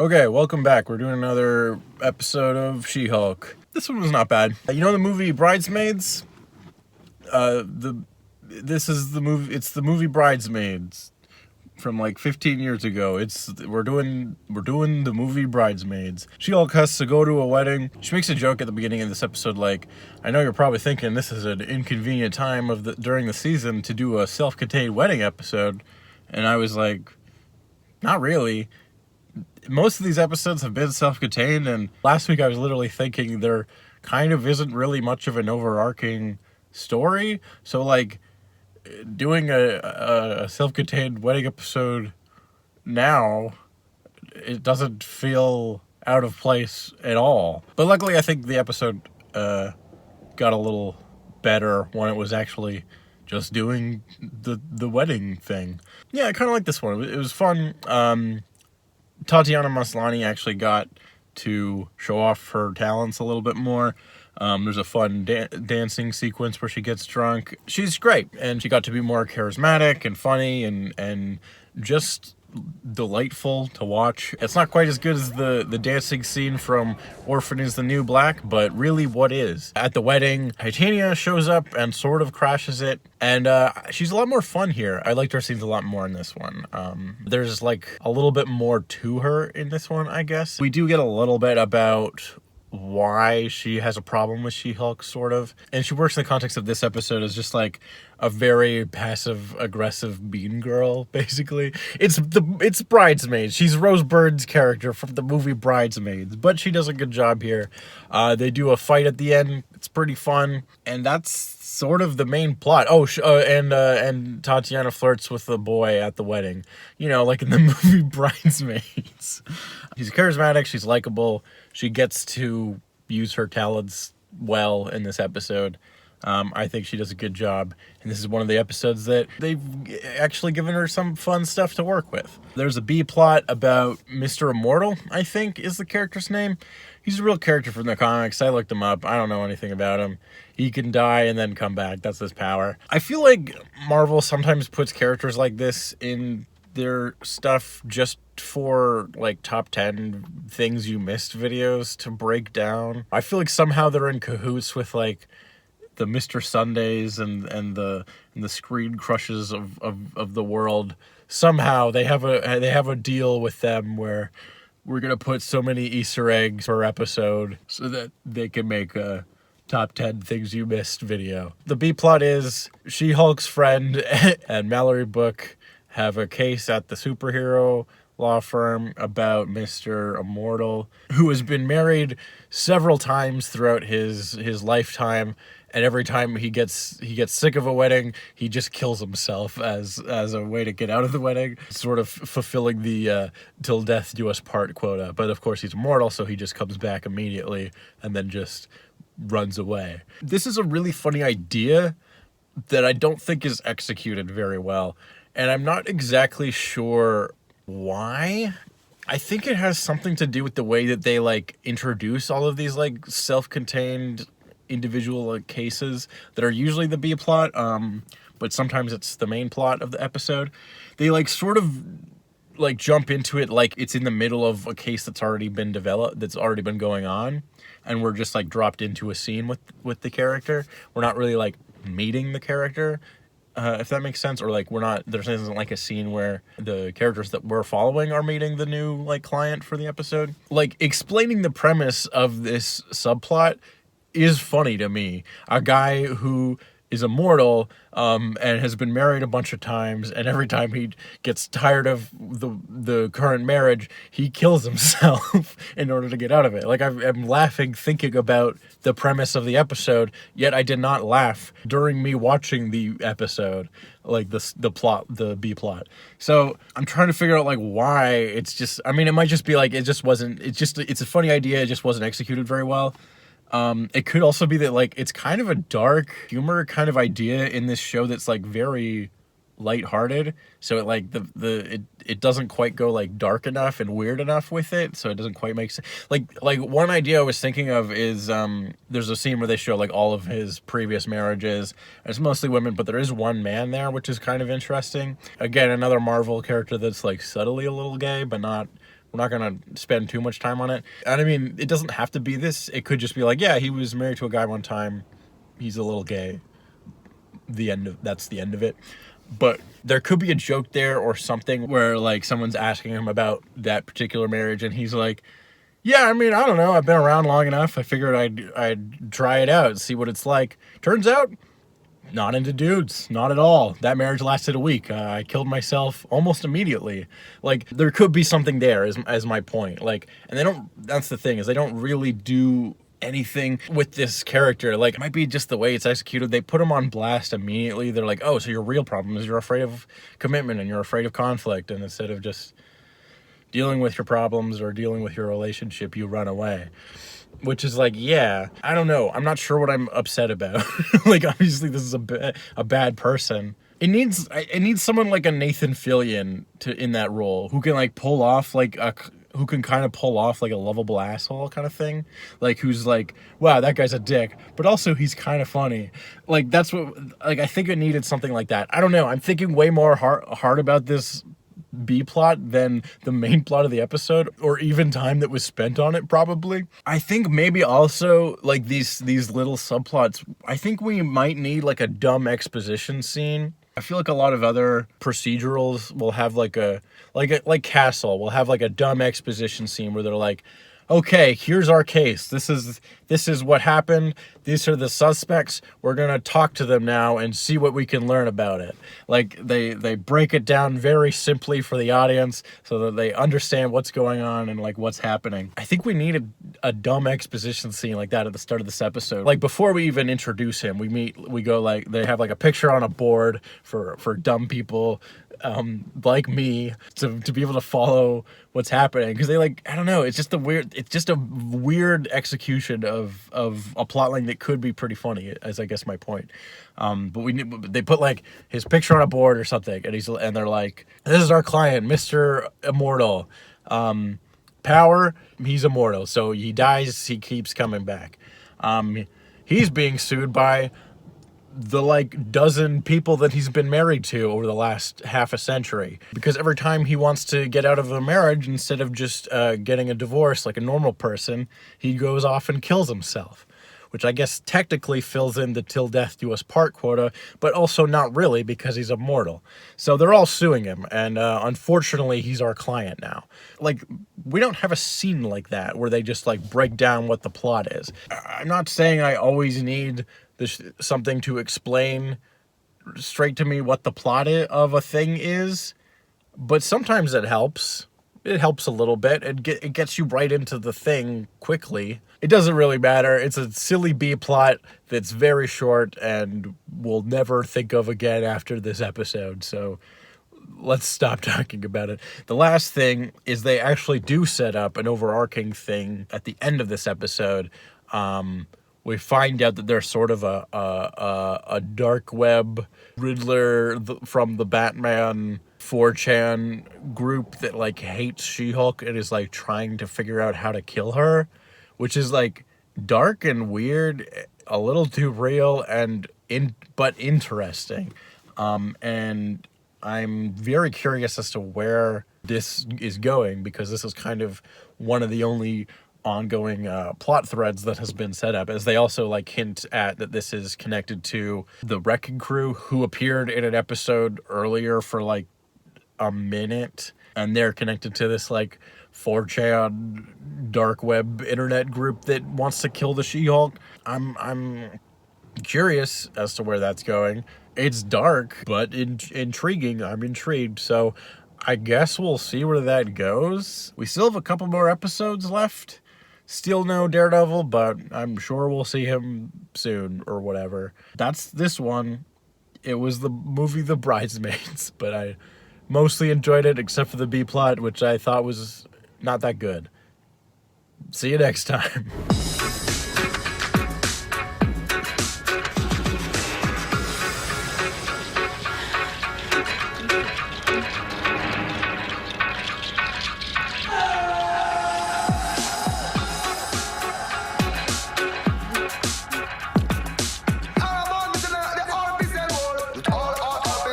Okay, welcome back. We're doing another episode of She-Hulk. This one was not bad. You know the movie Bridesmaids? This is the movie. It's the movie Bridesmaids from like 15 years ago. We're doing the movie Bridesmaids. She-Hulk has to go to a wedding. She makes a joke at the beginning of this episode, like, I know you're probably thinking this is an inconvenient time during the season to do a self-contained wedding episode, and I was like, not really. Most of these episodes have been self-contained, and last week I was literally thinking there kind of isn't really much of an overarching story, so like doing a self-contained wedding episode now, it doesn't feel out of place at all. But luckily I think the episode got a little better when it was actually just doing the wedding thing. Yeah, I kind of like this one. It was fun. Tatiana Masalani actually got to show off her talents a little bit more. There's a fun dancing sequence where she gets drunk. She's great, and she got to be more charismatic and funny and just delightful to watch. It's not quite as good as the dancing scene from Orphan is the New Black, but really what is. At the wedding, Titania shows up and sort of crashes it, and she's a lot more fun here. I liked her scenes a lot more in this one. There's like a little bit more to her in this one, I guess. We do get a little bit about why she has a problem with She-Hulk, sort of. And she works in the context of this episode as just like a very passive-aggressive mean girl, basically. It's Bridesmaids. She's Rose Byrd's character from the movie Bridesmaids, but she does a good job here. They do a fight at the end. It's pretty fun, and that's sort of the main plot. Oh, and Tatiana flirts with the boy at the wedding. You know, like in the movie Bridesmaids. She's charismatic. She's likable. She gets to use her talents well in this episode. I think she does a good job. And this is one of the episodes that they've actually given her some fun stuff to work with. There's a B-plot about Mr. Immortal, I think is the character's name. He's a real character from the comics. I looked him up. I don't know anything about him. He can die and then come back. That's his power. I feel like Marvel sometimes puts characters like this in their stuff just for like top 10 things you missed videos to break down. I feel like somehow they're in cahoots with like the Mr. Sundays and the Screen Crushes of the world. Somehow they have a deal with them where we're gonna put so many Easter eggs per episode so that they can make a top 10 things you missed video. The B plot is She-Hulk's friend and Mallory Book have a case at the superhero law firm about Mr. Immortal, who has been married several times throughout his lifetime, and every time he gets sick of a wedding, he just kills himself as a way to get out of the wedding, sort of fulfilling the till death do us part quota. But of course he's immortal, so he just comes back immediately and then just runs away. This is a really funny idea that I don't think is executed very well, and I'm not exactly sure why. I think it has something to do with the way that they like introduce all of these like self-contained individual like cases that are usually the B plot, but sometimes it's the main plot of the episode. They like sort of like jump into it like it's in the middle of a case that's already been developed, that's already been going on, and we're just like dropped into a scene with the character. We're not really like meeting the character, if that makes sense, or like there isn't like a scene where the characters that we're following are meeting the new like client for the episode. Like explaining the premise of this subplot is funny to me. A guy who is immortal and has been married a bunch of times, and every time he gets tired of the current marriage, he kills himself in order to get out of it. Like I'm laughing thinking about the premise of the episode, yet I did not laugh during me watching the episode, like the plot, the B plot. So I'm trying to figure out like why. It's just, I mean, it might just be like it's a funny idea, it just wasn't executed very well. It could also be that like it's kind of a dark humor kind of idea in this show that's like very lighthearted, so it like it doesn't quite go like dark enough and weird enough with it, so it doesn't quite make sense. Like one idea I was thinking of is there's a scene where they show like all of his previous marriages, and it's mostly women, but there is one man there, which is kind of interesting. Again, another Marvel character that's like subtly a little gay, but not We're not going to spend too much time on it. And I mean, it doesn't have to be this. It could just be like, yeah, he was married to a guy one time. He's a little gay. That's the end of it. But there could be a joke there or something where like someone's asking him about that particular marriage and he's like, yeah, I mean, I don't know. I've been around long enough. I figured I'd try it out, see what it's like. Turns out, not into dudes, not at all. That marriage lasted a week. I killed myself almost immediately. Like, there could be something there, as my point. Like, and that's the thing, is they don't really do anything with this character. Like, it might be just the way it's executed. They put him on blast immediately. They're like, oh, so your real problem is you're afraid of commitment and you're afraid of conflict. And instead of just dealing with your problems or dealing with your relationship, you run away. Which is like, yeah, I don't know. I'm not sure what I'm upset about. Like, obviously, this is a bad person. It needs someone like a Nathan Fillion in that role who can like pull off like a lovable asshole kind of thing. Like, who's like, wow, that guy's a dick, but also he's kind of funny. Like, that's what, like, I think it needed something like that. I don't know. I'm thinking way more hard about this B plot than the main plot of the episode, or even time that was spent on it, probably. I think maybe also like these little subplots, I think we might need like a dumb exposition scene. I feel like a lot of other procedurals will have like Castle will have like a dumb exposition scene where they're like, okay, here's our case. This is what happened. These are the suspects. We're going to talk to them now and see what we can learn about it. Like, they break it down very simply for the audience so that they understand what's going on and, like, what's happening. I think we need a dumb exposition scene like that at the start of this episode. Like, before we even introduce him, we go, like, they have, like, a picture on a board for dumb people like me to be able to follow what's happening, because they, like, I don't know, it's just a weird execution of a plotline that could be pretty funny, as I guess my point. But they put like his picture on a board or something, and they're like, this is our client, Mr. Immortal. Power, he's immortal, so he dies, he keeps coming back. He's being sued by the like dozen people that he's been married to over the last half a century, because every time he wants to get out of a marriage, instead of just getting a divorce like a normal person, he goes off and kills himself, which I guess technically fills in the till death do us part quota, but also not really, because he's immortal. So they're all suing him, and unfortunately he's our client now. Like, we don't have a scene like that where they just like break down what the plot is. I'm not saying I always need something to explain straight to me what the plot of a thing is, but sometimes it helps. It helps a little bit. It gets you right into the thing quickly. It doesn't really matter. It's a silly B plot that's very short and we'll never think of again after this episode, so let's stop talking about it. The last thing is they actually do set up an overarching thing at the end of this episode. We find out that there's sort of a dark web Riddler from the Batman 4chan group that like hates She-Hulk and is like trying to figure out how to kill her, which is like dark and weird, a little too real but interesting. And I'm very curious as to where this is going, because this is kind of one of the only ongoing plot threads that has been set up, as they also like hint at that this is connected to the Wrecking Crew, who appeared in an episode earlier for like a minute, and they're connected to this like 4chan dark web internet group that wants to kill the She-Hulk. I'm curious as to where that's going. It's dark but intriguing. I'm intrigued, so I guess we'll see where that goes. We still have a couple more episodes left. Still no Daredevil, but I'm sure we'll see him soon or whatever. That's this one. It was the movie The Bridesmaids, but I mostly enjoyed it except for the B plot, which I thought was not that good. See you next time.